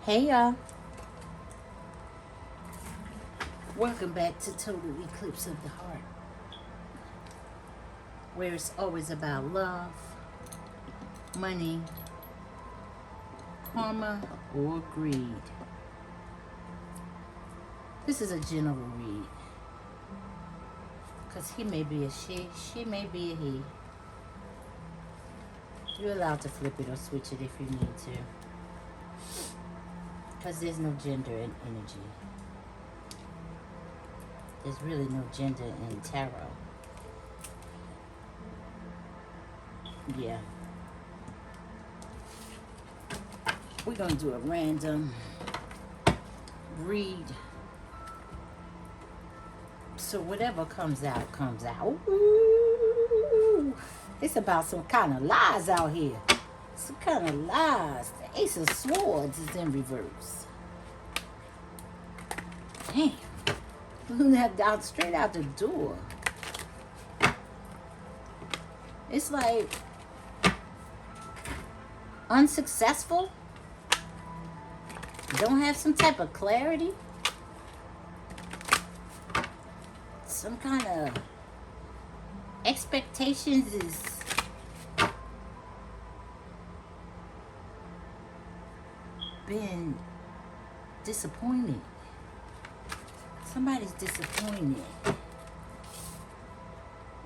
Hey y'all, welcome back to Total Eclipse of the Heart, where it's always about love, money, karma, or greed. This is a general read, because he may be a she may be a he. You're allowed to flip it or switch it if you need to, because there's no gender in energy. There's really no gender in tarot. Yeah. We're going to do a random read. So whatever comes out, comes out. Ooh, it's about some kind of lies out here. Some kind of lies. The Ace of Swords is in reverse. Damn. Out straight out the door. It's like unsuccessful. Don't have some type of clarity. Some kind of expectations is been disappointed. Somebody's disappointed.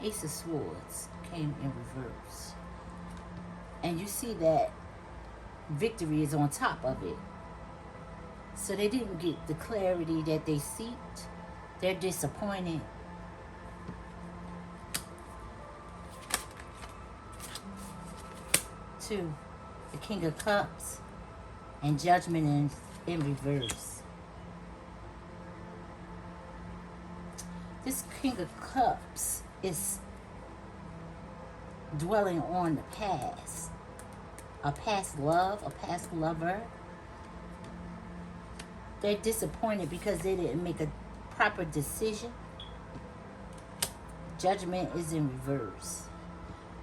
Ace of Swords came in reverse. And you see that victory is on top of it. So they didn't get the clarity that they seeked. They're disappointed. Two, the King of Cups and Judgment in reverse. This King of Cups is dwelling on the past. A past love, a past lover. They're disappointed because they didn't make a proper decision. Judgment is in reverse.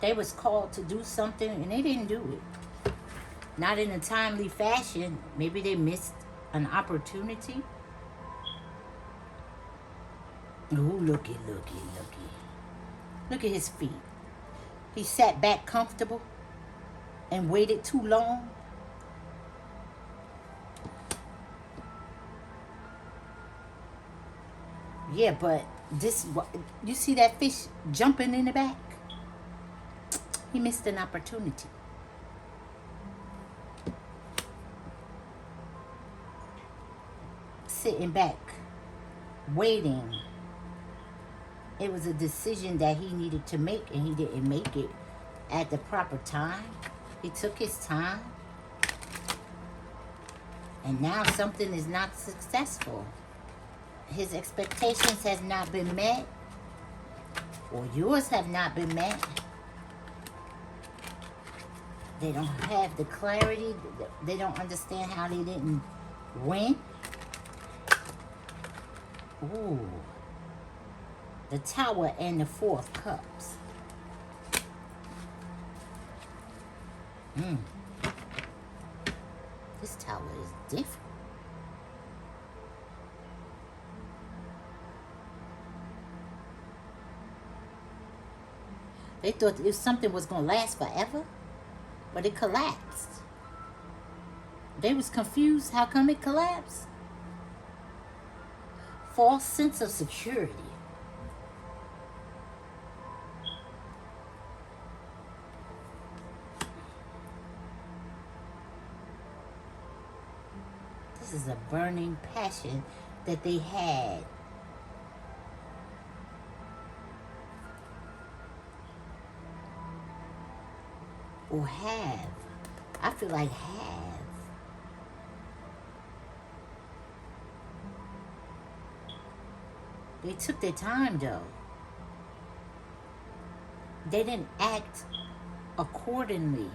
They was called to do something and they didn't do it. Not in a timely fashion. Maybe they missed an opportunity. Ooh, looky. Look at his feet. He sat back comfortable and waited too long. Yeah, but this, you see that fish jumping in the back? He missed an opportunity. Sitting back, waiting. It was a decision that he needed to make, and he didn't make it at the proper time. He took his time. And now something is not successful. His expectations has not been met, or yours have not been met. They don't have the clarity. They don't understand how they didn't win. Ooh. The Tower and the Four of Cups. This tower is different. They thought if something was going to last forever, but it collapsed. They was confused. How come it collapsed? False sense of security. This is a burning passion that they had. Or have. I feel like have. They took their time though. They didn't act accordingly.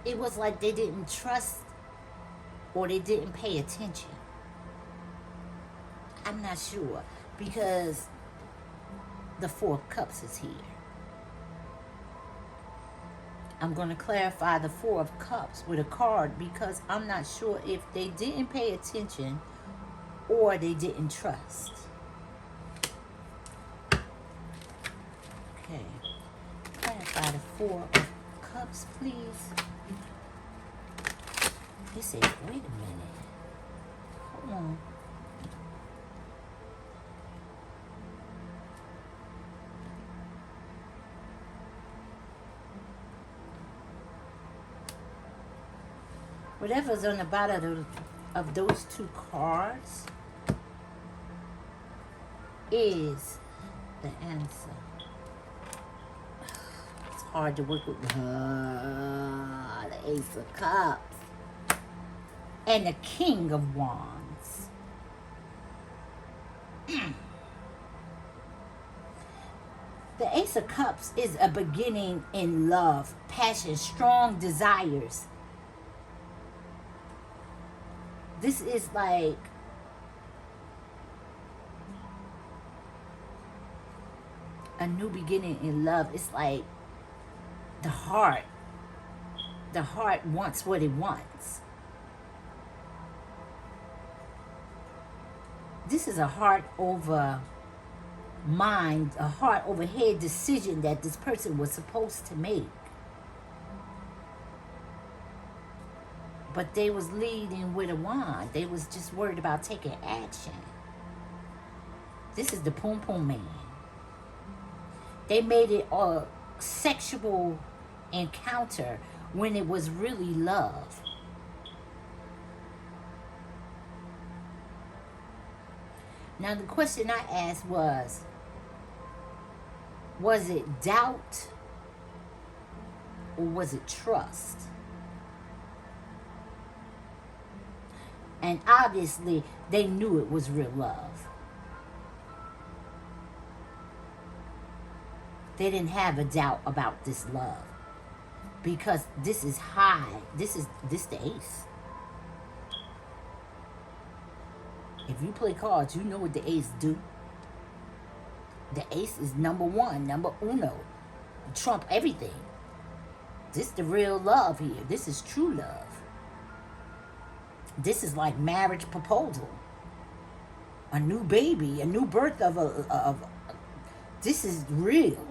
It was like they didn't trust or they didn't pay attention. I'm not sure because the Four of Cups is here. I'm going to clarify the Four of Cups with a card because I'm not sure if they didn't pay attention or they didn't trust. Okay. Clarify the Four of Cups, please. He said, wait a minute. Hold on. Whatever's on the bottom of those two cards is the answer. It's hard to work with the Ace of Cups and the King of Wands. The Ace of Cups is a beginning in love, passion, strong desires. This is like a new beginning in love. It's like the heart wants what it wants. This is a heart over mind, a heart over head decision that this person was supposed to make. But they was leading with a wand. They was just worried about taking action. This is the Poom Poom Man. They made it a sexual encounter when it was really love. Now the question I asked was it doubt or was it trust? And obviously, they knew it was real love. They didn't have a doubt about this love. Because this is high. This the ace. If you play cards, you know what the ace do. The ace is number one, number uno. Trump everything. This the real love here. This is true love. This is like marriage proposal. A new baby, a new birth of this is real.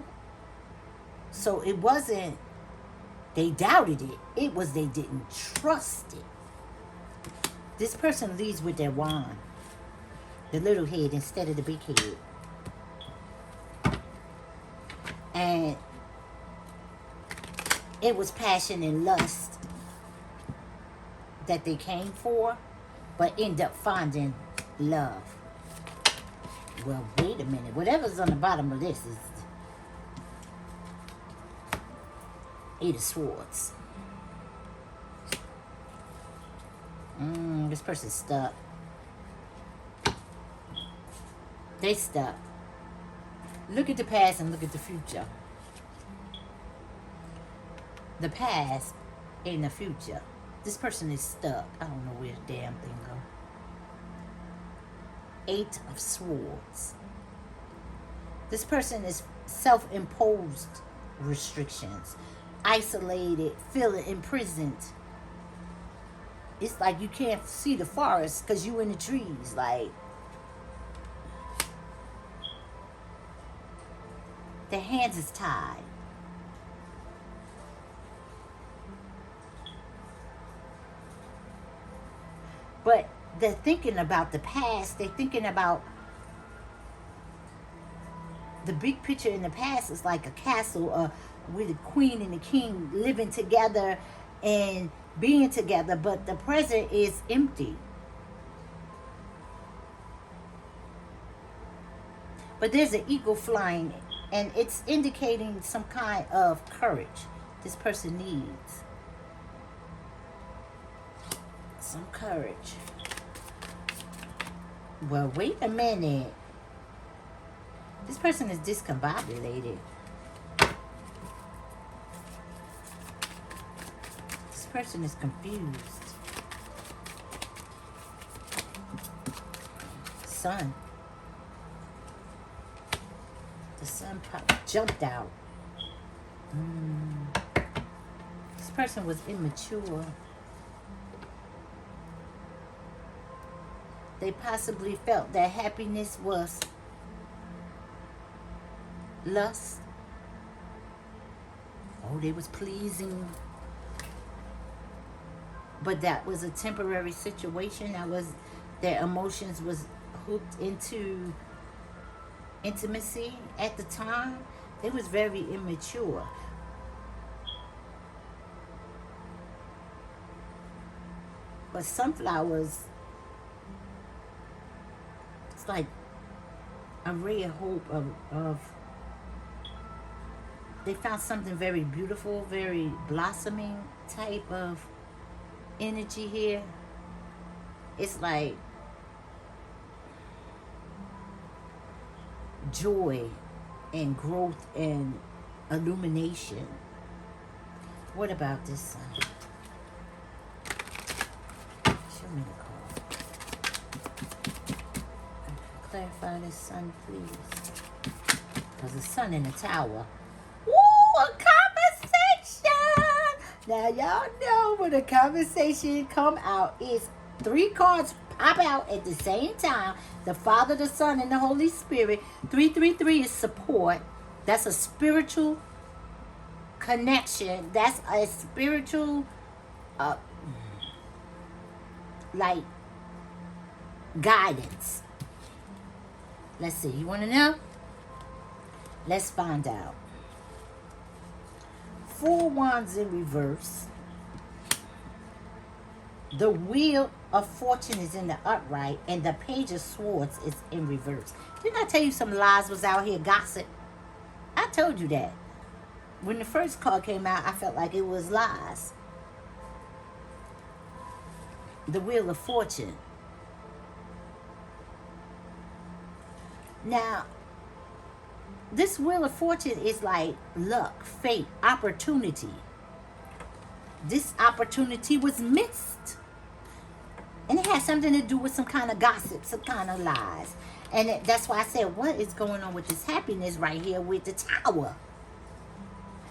So it wasn't they doubted it. It was they didn't trust it. This person leads with their wand. The little head instead of the big head. And it was passion and lust that they came for, but end up finding love. Well, wait a minute. Whatever's on the bottom of this is Eight of Swords. This person's stuck. They stuck. Look at the past and look at the future. The past and the future. This person is stuck. I don't know where the damn thing goes. Eight of Swords. This person is self-imposed restrictions. Isolated, feeling imprisoned. It's like you can't see the forest because you in the trees. Like, their hands is tied. But they're thinking about the past. They're thinking about the big picture in the past is like a castle with the queen and the king living together and being together. But the present is empty. But there's an eagle flying and it's indicating some kind of courage this person needs. Some courage. Well, wait a minute. This person is discombobulated. This person is confused. Sun. The sun jumped out. person was immature. They possibly felt that happiness was lust. Oh, they was pleasing. But that was a temporary situation. That was, their emotions was hooked into intimacy at the time. They was very immature. But sunflowers, it's like a ray of hope of they found something very beautiful, very blossoming type of energy here. It's like joy and growth and illumination. What about this sun? Show me the card. Clarify this sun, please. Because the sun in the tower. Ooh, a conversation! Now y'all know when a conversation come out, it's 3 cards pop out at the same time. The Father, the Son, and the Holy Spirit. 333 is support. That's a spiritual connection. That's a spiritual, like, guidance. Let's see. You want to know? Let's find out. 4 wands in reverse. The wheel of fortune is in the upright, and the page of swords is in reverse. Didn't I tell you some lies was out here gossip? I told you that. When the first card came out, I felt like it was lies. The wheel of fortune. Now, this wheel of fortune is like luck, fate, opportunity. This opportunity was missed. And it has something to do with some kind of gossip, some kind of lies. And that's why I said, what is going on with this happiness right here with the tower?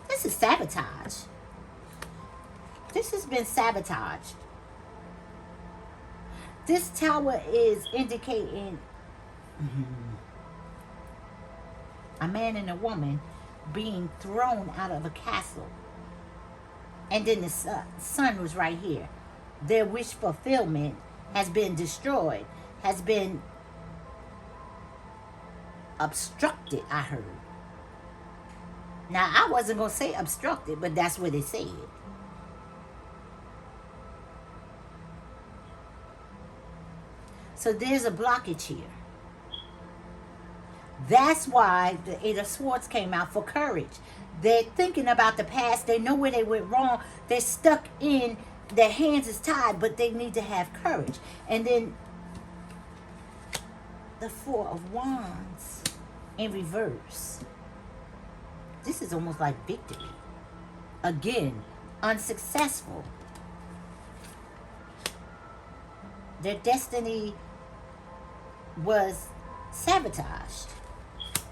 This is sabotage. This has been sabotaged. This tower is indicating a man and a woman being thrown out of a castle. And then the sun was right here. Their wish fulfillment has been destroyed, has been obstructed, I heard. Now, I wasn't going to say obstructed, but that's what it said. So there's a blockage here. That's why the 8 of Swords came out, for courage. They're thinking about the past. They know where they went wrong. They're stuck in, their hands is tied, but they need to have courage. And then the 4 of Wands in reverse. This is almost like victory. Again, unsuccessful. Their destiny was sabotaged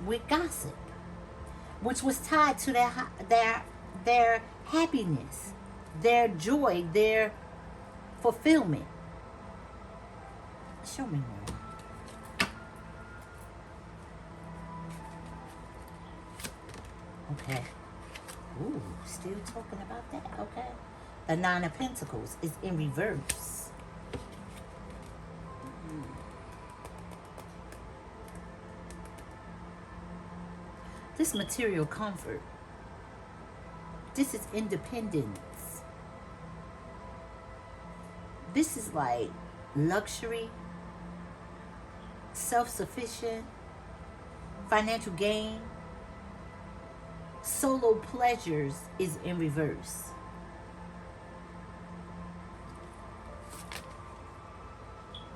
with gossip, which was tied to their happiness, their joy, their fulfillment. Show me more. Okay. Ooh, still talking about that. Okay. The 9 of Pentacles is in reverse. This material comfort. This is independence. This is like luxury, self-sufficient, financial gain. Solo pleasures is in reverse.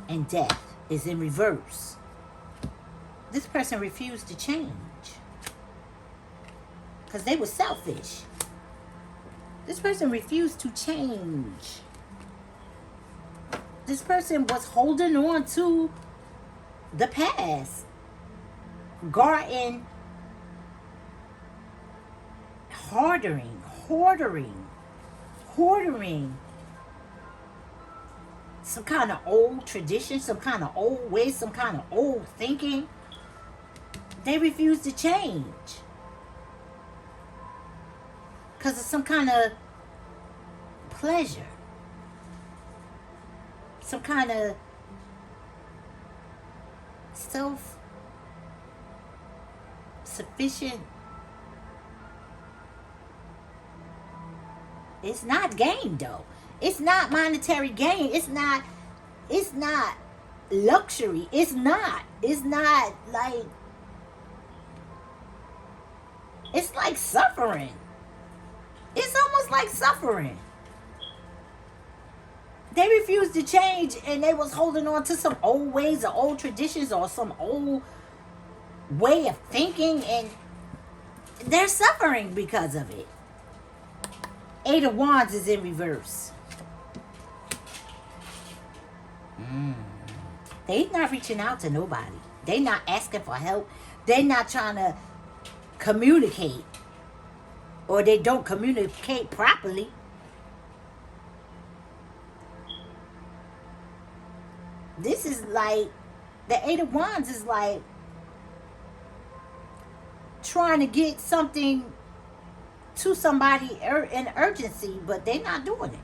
And death is in reverse. This person refused to change because they were selfish. This person refused to change. This person was holding on to the past, guarding, hoarding hoarding some kind of old tradition, some kind of old way, some kind of old thinking. They refuse to change because of some kind of pleasure, some kind of self-sufficient. It's not gain though. It's not monetary gain. It's not luxury. It's not like, it's like suffering. It's almost like suffering. They refused to change, and they was holding on to some old ways or old traditions or some old way of thinking, and they're suffering because of it. Eight of Wands is in reverse. They not reaching out to nobody. They not asking for help. They not trying to communicate, or they don't communicate properly. This is like, the Eight of Wands is like trying to get something to somebody in urgency, but they not doing it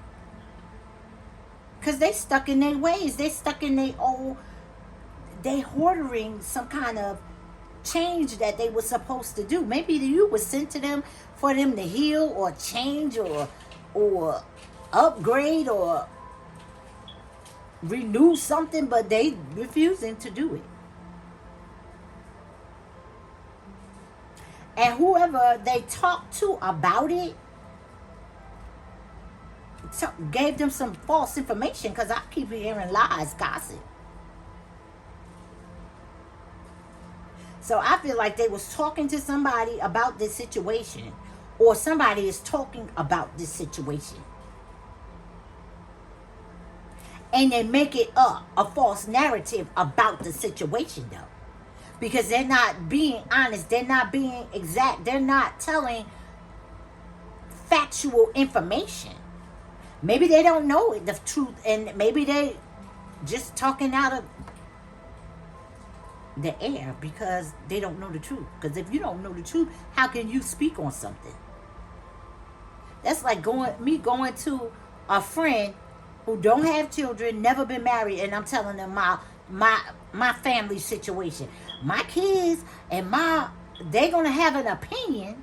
because they stuck in their ways. They stuck in their old. They hoarding some kind of change that they were supposed to do. Maybe you was sent to them for them to heal or change or upgrade or renew something, but they refusing to do it. And whoever they talked to about it gave them some false information, because I keep hearing lies, gossip. So I feel like they was talking to somebody about this situation, or somebody is talking about this situation, and they make it up a false narrative about the situation though, because they're not being honest, they're not being exact, they're not telling factual information. Maybe they don't know the truth, and maybe they just talking out of the air because they don't know the truth. Because if you don't know the truth, how can you speak on something? That's like me going to a friend who don't have children, never been married, and I'm telling them my family situation. My kids and they're gonna have an opinion,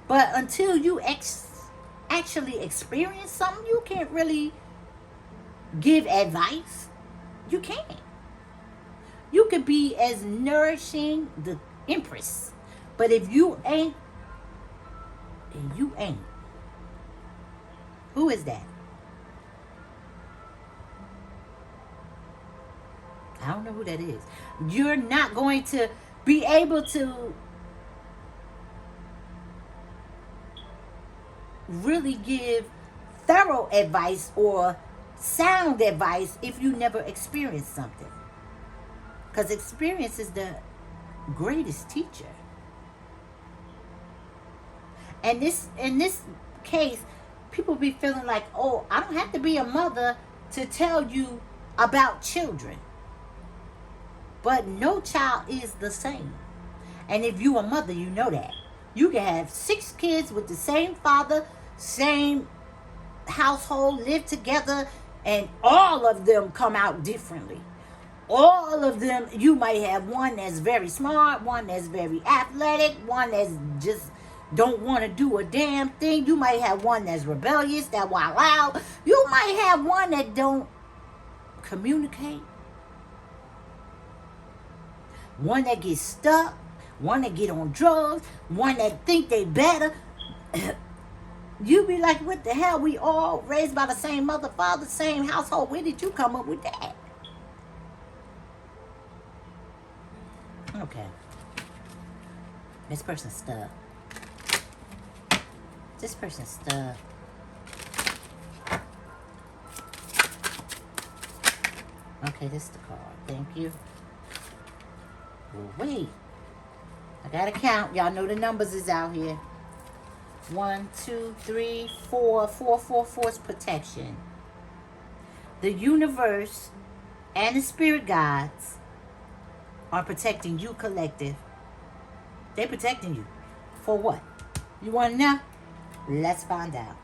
but until you actually experience something, you can't really give advice. You can't. You could be as nourishing the Empress, but if you ain't, then you ain't. Who is that? I don't know who that is. You're not going to be able to really give thorough advice or sound advice if you never experienced something. Because experience is the greatest teacher. And in this case, people be feeling like, oh, I don't have to be a mother to tell you about children. But no child is the same. And if you a mother, you know that. You can have 6 kids with the same father, same household, live together, and all of them come out differently. All of them, you might have one that's very smart, one that's very athletic, one that's just don't want to do a damn thing. You might have one that's rebellious, that wild out. You might have one that don't communicate. One that gets stuck, one that get on drugs, one that think they better. You be like, what the hell? We all raised by the same mother, father, same household. Where did you come up with that? Okay. This person's stuck. This person's stuck. Okay, this is the card. Thank you. Well, wait. I gotta count. Y'all know the numbers is out here. One, two, three, four. Four is protection. The universe and the spirit guides are protecting you, collective. They're protecting you. For what? You want to know? Let's find out.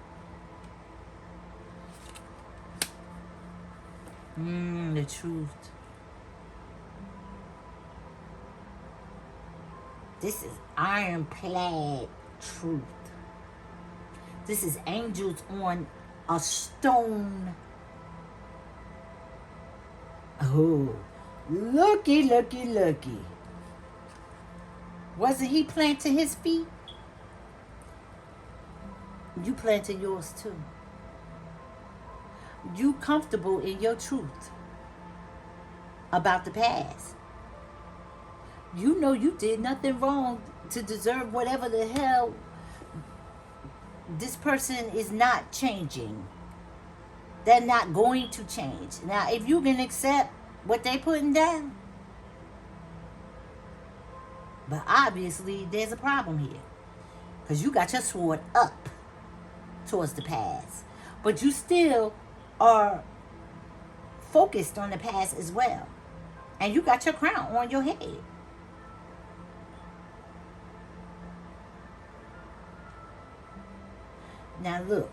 The truth. This is ironclad truth. This is angels on a stone. Oh, looky. Wasn't he planting his feet? You planted yours too. You comfortable in your truth about the past. You know you did nothing wrong to deserve whatever the hell. This person is not changing. They're not going to change. Now, if you can accept what they're putting down, but obviously there's a problem here. Because you got your sword up towards the past. But you still are focused on the past as well. And you got your crown on your head. Now look,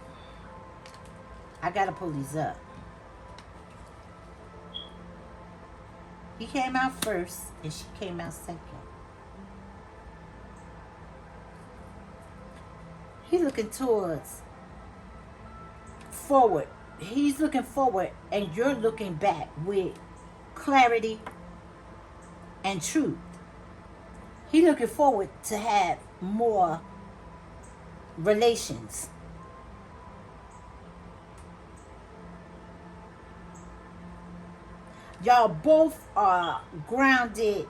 I gotta pull these up. He came out first and she came out second. He's looking towards forward. He's looking forward and you're looking back with clarity and truth. He's looking forward to have more relations. Y'all both are grounded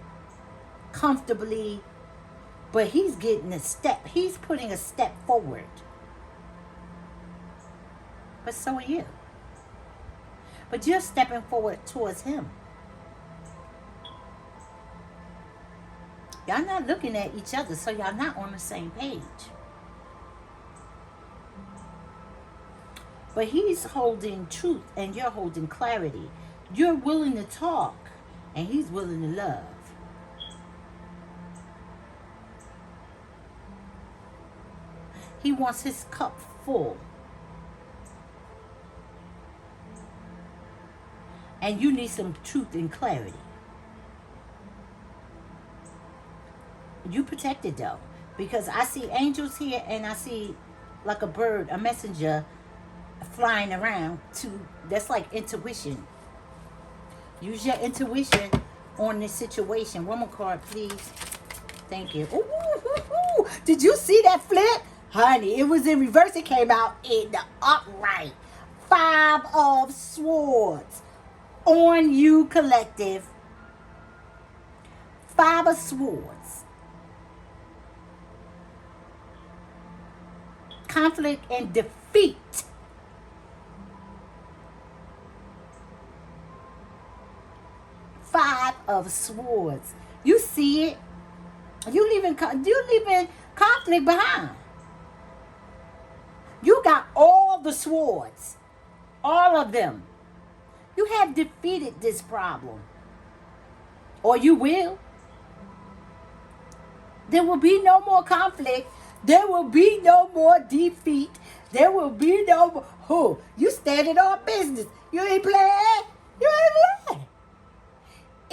comfortably, but he's getting a step. He's putting a step forward. But so are you. But you're stepping forward towards him. Y'all not looking at each other, so y'all not on the same page. But he's holding truth and you're holding clarity. You're willing to talk and he's willing to love. He wants his cup full. And you need some truth and clarity. You protected though. Because I see angels here and I see like a bird, a messenger flying around that's like intuition. Use your intuition on this situation. One more card, please. Thank you. Ooh. Did you see that flip? Honey, it was in reverse. It came out in the upright. 5 of Swords. On you, collective. 5 of Swords. Conflict and defeat. 5 of Swords. You see it. You leaving conflict behind. You got all the swords. All of them. You have defeated this problem. Or you will. There will be no more conflict. There will be no more defeat. There will be no more. Oh, you standing on business. You ain't playing. You ain't playing.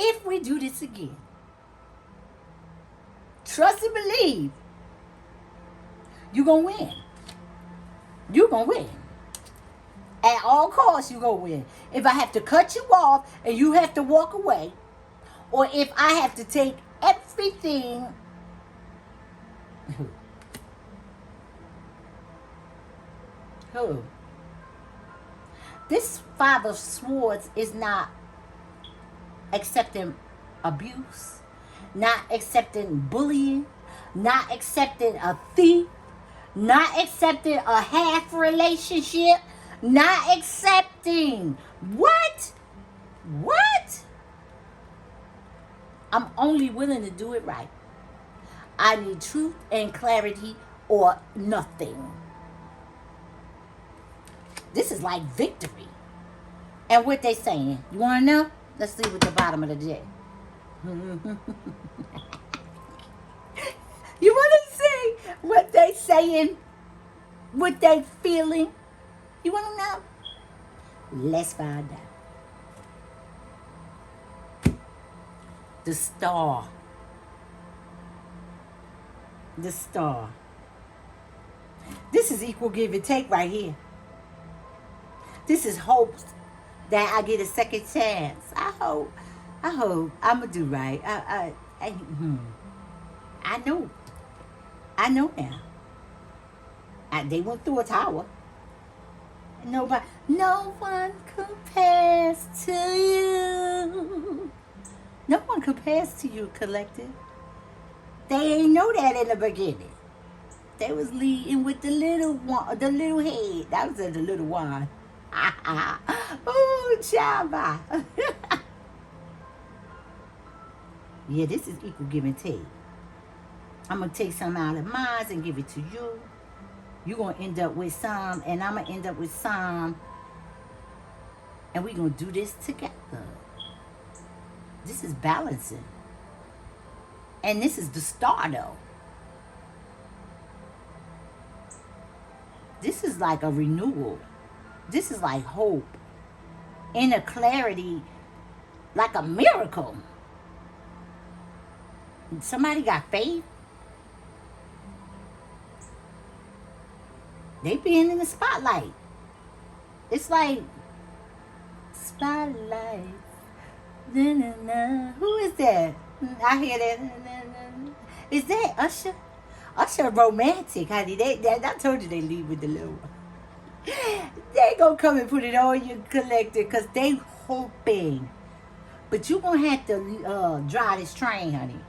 If we do this again, trust and believe, you're going to win. You're going to win. At all costs, you're going to win. If I have to cut you off and you have to walk away, or if I have to take everything, this 5 of Swords is not accepting abuse, not accepting bullying, not accepting a thief, not accepting a half relationship, not accepting what? I'm only willing to do it right. I need truth and clarity or nothing. This is like victory. And what they saying? You want to know? Let's see what the bottom of the deck. You want to see what they saying? What they feeling? You want to know? Let's find out. The Star. The Star. This is equal give and take right here. This is hopes that I get a second chance. I hope I'm gonna do right. I know now. They went through a tower. No one compares to you. No one compares to you, collective. They ain't know that in the beginning. They was leading with the little one, the little head. That was the little one. Oh, Java. Yeah, this is equal give and take. I'm going to take some out of mine and give it to you. You're going to end up with some, and I'm going to end up with some. And we're going to do this together. This is balancing. And this is the Star, though. This is like a renewal. This is like hope. Inner clarity, like a miracle. Somebody got faith. They being in the spotlight. It's like spotlight. Na, na, na. Who is that? I hear that. Na, na, na. Is that Usher? Usher romantic, honey. I told you they leave with the little one. They gonna come and put it on your collector because they hoping. But you gonna have to drive this train, honey.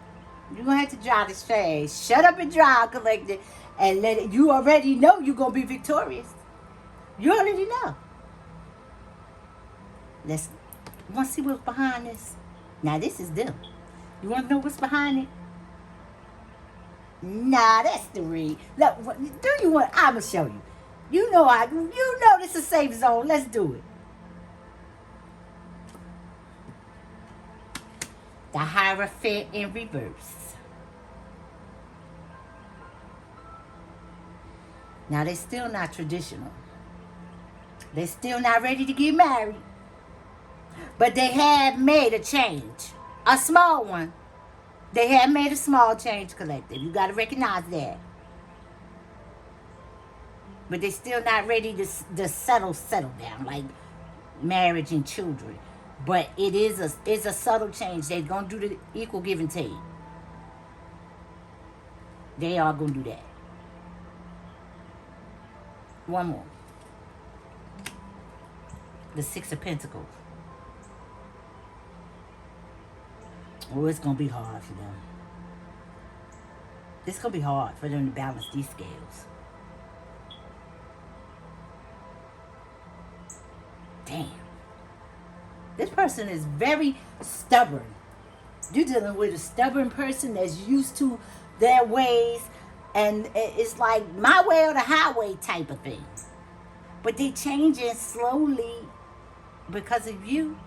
You gonna have to drive this train. Shut up and drive, collector, and let it. You already know you gonna be victorious. You already know. Let's want to see what's behind this. Now this is them. You want to know what's behind it? Nah, that's the read. Look, do you want? I'ma show you. You know this is a safe zone. Let's do it. The Hierophant in reverse. Now they're still not traditional. They're still not ready to get married. But they have made a change. A small one. They have made a small change, collective. You got to recognize that. But they're still not ready to settle down like marriage and children. But it's a subtle change. They're going to do the equal give and take. They are going to do that. One more. The Six of Pentacles. Oh, it's going to be hard for them. It's going to be hard for them to balance these scales. Damn. This person is very stubborn. You're dealing with a stubborn person that's used to their ways. And it's like my way or the highway type of thing. But they're changing slowly because of you.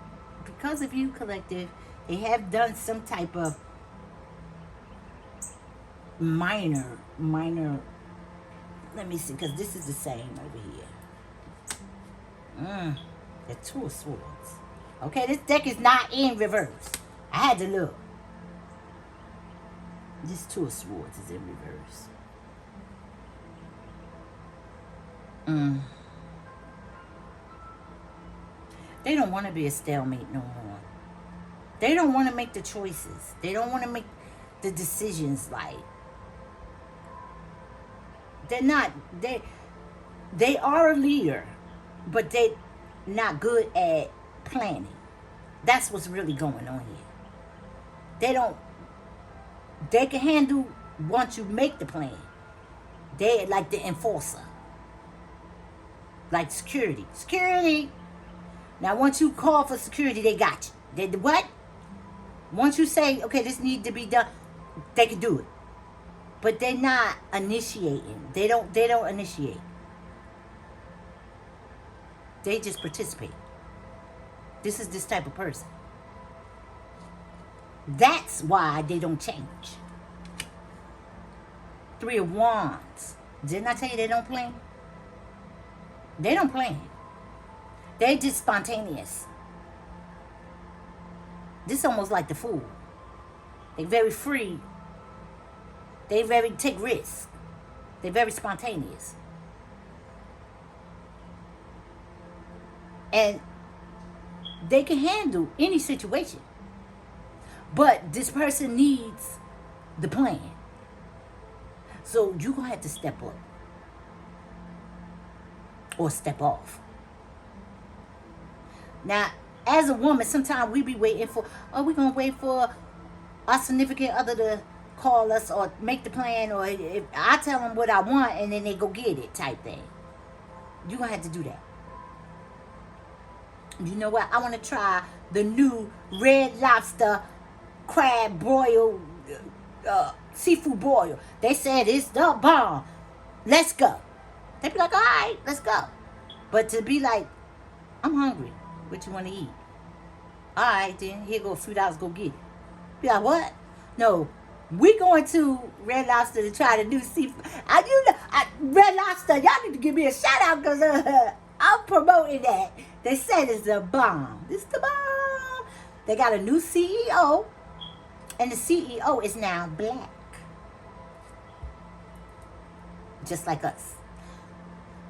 Because of you, collective. They have done some type of minor, let me see, because this is the same over here. The Two of Swords. Okay, this deck is not in reverse. I had to look. This Two of Swords is in reverse. They don't want to be a stalemate no more. They don't want to make the choices. They don't want to make the decisions like. They're not. They are a leader, but they not good at planning. That's what's really going on here. They can handle once you make the plan. They like the enforcer. Like security. Security. Now once you call for security, they got you. They what? Once you say, okay, this needs to be done, they can do it. but they're not initiating. They don't initiate. They just participate. This is this type of person. That's why they don't change. Three of Wands. Didn't I tell you they don't plan? They don't plan. They just spontaneous. This is almost like the Fool. They very free. They very take risks. They very spontaneous. And they can handle any situation. But this person needs the plan. So you're going to have to step up. Or step off. Now, as a woman, sometimes we be waiting for, we're going to wait for our significant other to call us or make the plan, or if I tell them what I want and then they go get it type thing. You're going to have to do that. You know what? I want to try the new Red Lobster crab broil, seafood broil. They said it's the bomb. Let's go. They be like, all right, let's go. But to be like, I'm hungry. What you want to eat? All right, then. Here go a few dollars. Go get it. Be like, what? No. We going to Red Lobster to try the new seafood. Red Lobster, y'all need to give me a shout out because I'm promoting that. They said it's the bomb. It's the bomb. They got a new CEO. And the CEO is now black. Just like us.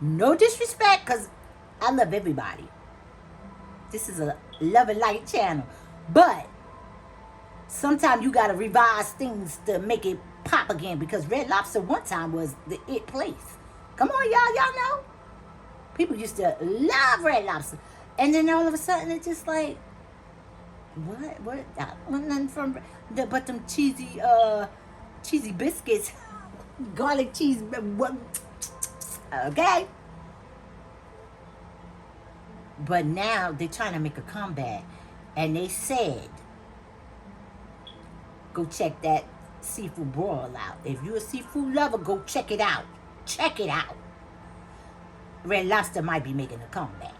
No disrespect, because I love everybody. This is a love and light channel. But sometimes you got to revise things to make it pop again. Because Red Lobster one time was the it place. Come on, y'all. Y'all know. People used to love Red Lobster. And then all of a sudden, it's just like, what? I don't want nothing from but them cheesy biscuits. Garlic cheese. Okay? But now they're trying to make a comeback. And they said, go check that seafood broil out. If you're a seafood lover, go check it out. Check it out. Red Lobster might be making a comeback.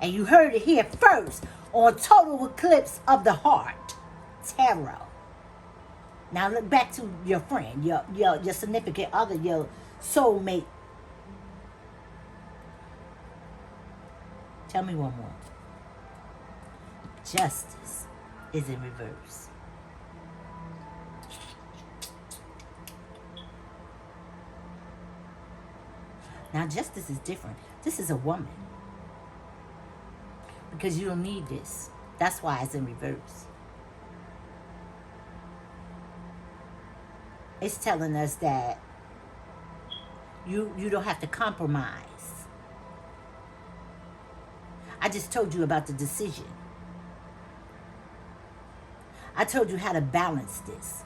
And you heard it here first on Total Eclipse of the Heart Tarot. Now look back to your friend, your significant other, your soulmate. Tell me one more. Justice is in reverse. Now justice is different. This is a woman. Because you don't need this. That's why it's in reverse. It's telling us that you don't have to compromise. I just told you about the decision. I told you how to balance this.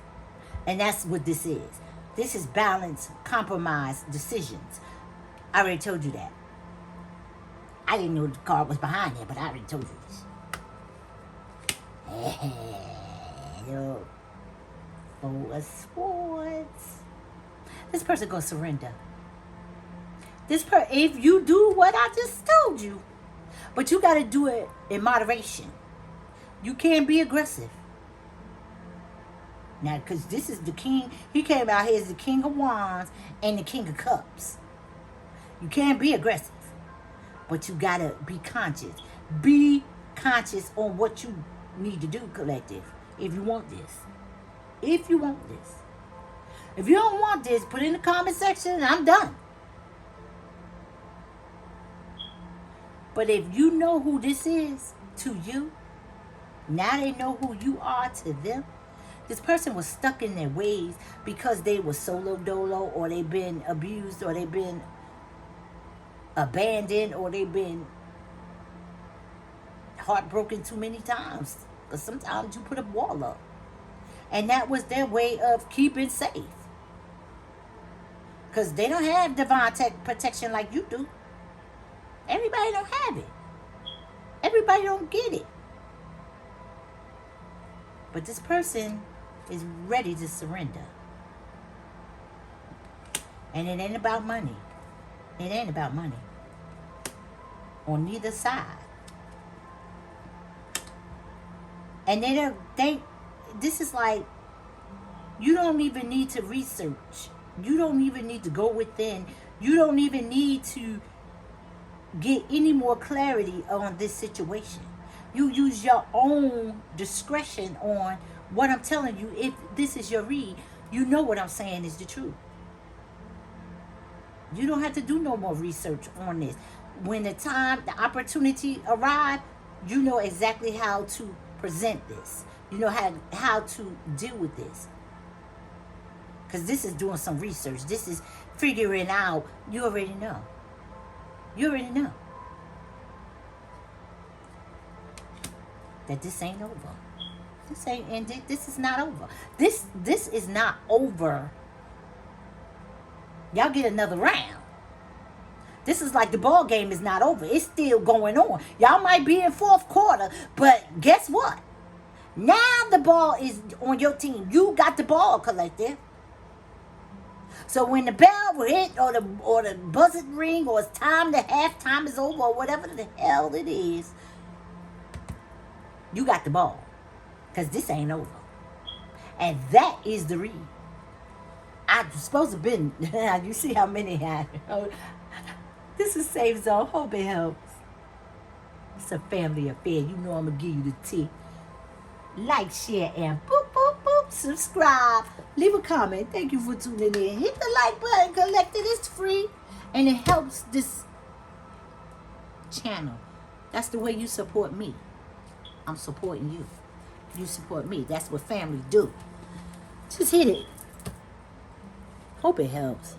And that's what this is. This is balance, compromise, decisions. I already told you that. I didn't know the card was behind there, but I already told you this. Hello. Four of Swords. This person gonna surrender. If you do what I just told you, but you gotta do it in moderation. You can't be aggressive. Now, because this is the king, he came out here as the King of Wands and the King of Cups. You can't be aggressive, but you gotta be conscious. Be conscious on what you need to do, collective, if you want this. If you want this. If you don't want this, put it in the comment section and I'm done. But if you know who this is to you, now they know who you are to them. This person was stuck in their ways because they were solo dolo, or they've been abused, or they've been abandoned, or they've been heartbroken too many times. Because sometimes you put a wall up. And that was their way of keeping safe. Because they don't have divine protection like you do. Everybody don't have it. Everybody don't get it. But this person is ready to surrender. And it ain't about money. It ain't about money. On neither side. And this is like, you don't even need to research. You don't even need to go within. You don't even need to get any more clarity on this situation. You use your own discretion on what I'm telling you. If this is your read, you know what I'm saying is the truth. You don't have to do no more research on this. When the opportunity arrives, you know exactly how to present this. You know how to deal with this. Because this is doing some research. This is figuring out. You already know. You already know that this ain't over. This ain't ended. This is not over. This is not over. Y'all get another round. This is like the ball game is not over. It's still going on. Y'all might be in fourth quarter, but guess what? Now the ball is on your team. You got the ball, collective. So when the bell will hit or the buzzer ring or it's time, the halftime is over or whatever the hell it is, you got the ball. Because this ain't over. And that is the read. I'm supposed to have been, you see how many had. This is Safe Zone. Hope it helps. It's a family affair. You know I'm going to give you the tip. Like, share, and boop, boop, boop. Subscribe. Leave a comment. Thank you for tuning in. Hit the like button. Collected. It's free. And it helps this channel. That's the way you support me. I'm supporting you. You support me. That's what family do. Just hit it. Hope it helps.